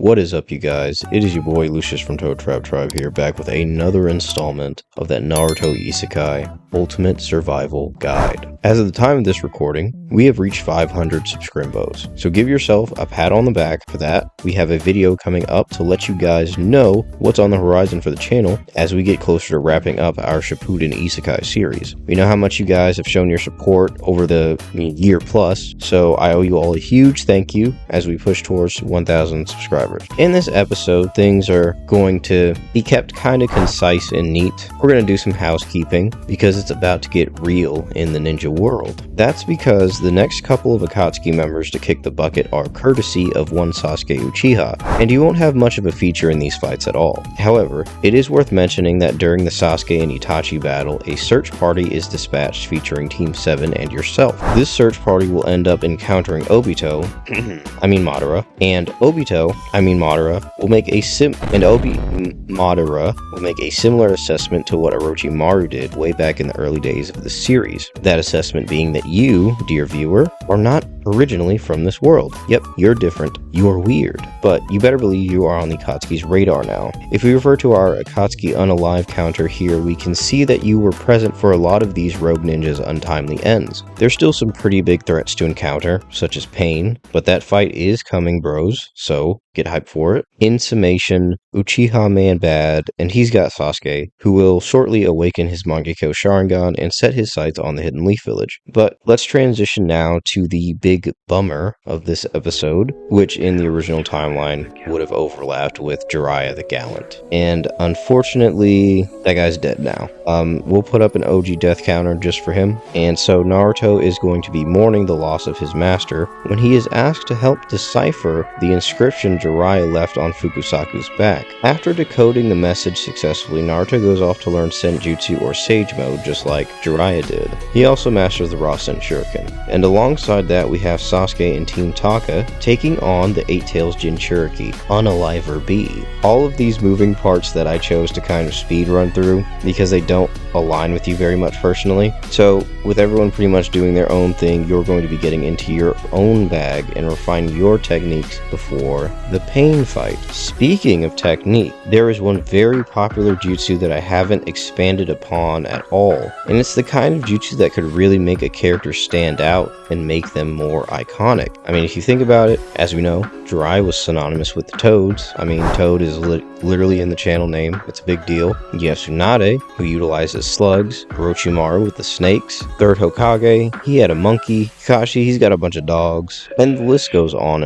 What is up, you guys? It is your boy Lucius from Toad Trap Tribe here, back with another installment of that Naruto Isekai Ultimate Survival Guide. As of the time of this recording, we have reached 500 subscribos, so give yourself a pat on the back for that. We have a video coming up to let you guys know what's on the horizon for the channel as we get closer to wrapping up our Shippuden Isekai series. We know how much you guys have shown your support over the year plus, so I owe you all a huge thank you as we push towards 1,000 subscribers. In this episode, things are going to be kept kind of concise and neat. We're going to do some housekeeping because it's about to get real in the ninja world. That's because the next couple of Akatsuki members to kick the bucket are courtesy of one Sasuke Uchiha, and you won't have much of a feature in these fights at all. However, it is worth mentioning that during the Sasuke and Itachi battle, a search party is dispatched featuring Team 7 and yourself. This search party will end up encountering Obito, Madara, and Madara will make a similar assessment to what Orochimaru did way back in the early days of the series. That assessment being that you, dear viewer, are not originally from this world. Yep, you're different, you're weird, but you better believe you are on the Akatsuki's radar now. If we refer to our Akatsuki unalive counter here, we can see that you were present for a lot of these rogue ninjas' untimely ends. There's still some pretty big threats to encounter, such as Pain, but that fight is coming, bros, so get hyped for it. In summation, Uchiha Man bad, and he's got Sasuke, who will shortly awaken his Mangekyo Sharingan and set his sights on the Hidden Leaf Village. But let's transition now to the big bummer of this episode, which in the original timeline would have overlapped with Jiraiya the Gallant. And unfortunately, that guy's dead now. We'll put up an OG death counter just for him, and so Naruto is going to be mourning the loss of his master when he is asked to help decipher the inscription Jiraiya left on Fukusaku's back. After decoding the message successfully, Naruto goes off to learn Senjutsu or Sage Mode just like Jiraiya did. He also masters the Rasen Shuriken. And alongside that, we have Sasuke and Team Taka taking on the Eight Tails Jinchuriki, Unaliver B. All of these moving parts that I chose to kind of speed run through because they don't align with you very much personally. So with everyone pretty much doing their own thing, you're going to be getting into your own bag and refining your techniques before the Pain fight. Speaking of technique, there is one very popular jutsu that I haven't expanded upon at all, and it's the kind of jutsu that could really make a character stand out and make them more iconic. I mean, if you think about it, as we know, Jiraiya was synonymous with the Toads. I mean, Toad is literally in the channel name. It's a big deal. You have Tsunade, who utilizes slugs, Orochimaru with the snakes, third Hokage, he had a monkey, Kakashi, he's got a bunch of dogs, and the list goes on.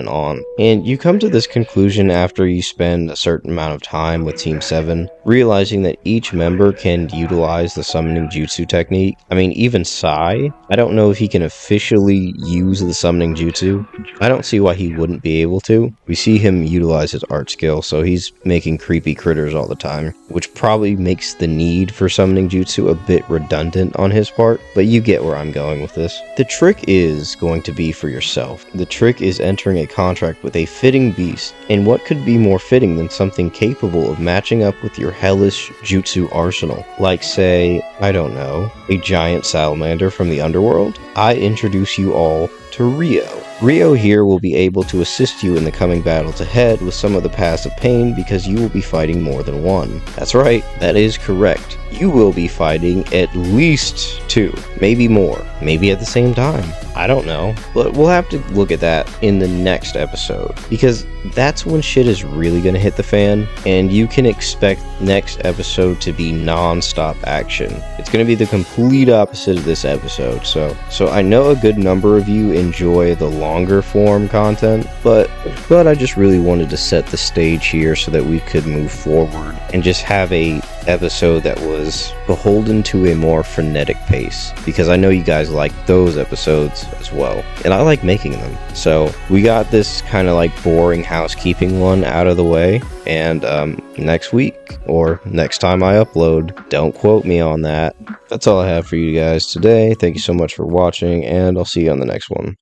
And you come to this conclusion after you spend a certain amount of time with Team 7, realizing that each member can utilize the summoning jutsu technique. I mean, even Sai, I don't know if he can officially use the summoning jutsu. I don't see why he wouldn't be able to. We see him utilize his art skill, so he's making creepy critters all the time, which probably makes the need for summoning jutsu a bit redundant on his part, but you get where I'm going with this. The trick is going to be for yourself. The trick is entering a contract with a fitting beast, and what could be more fitting than something capable of matching up with your hellish jutsu arsenal? Like, say, I don't know, a giant salamander from the underworld? I introduce you all to Rio. Rio here will be able to assist you in the coming battles ahead with some of the paths of pain because you will be fighting more than one. That's right, that is correct. You will be fighting at least 2, maybe more, maybe at the same time. I don't know, but we'll have to look at that in the next episode because that's when shit is really gonna hit the fan, and you can expect next episode to be non-stop action. It's gonna be the complete opposite of this episode, so I know a good number of you enjoy the longer form content, but I just really wanted to set the stage here so that we could move forward and just have a episode that was beholden to a more frenetic pace, because I know you guys like those episodes as well, and I like making them. So we got this kind of like boring housekeeping one out of the way, and next week or next time I upload, don't quote me on that. That's all I have for you guys today. Thank you so much for watching, and I'll see you on the next one.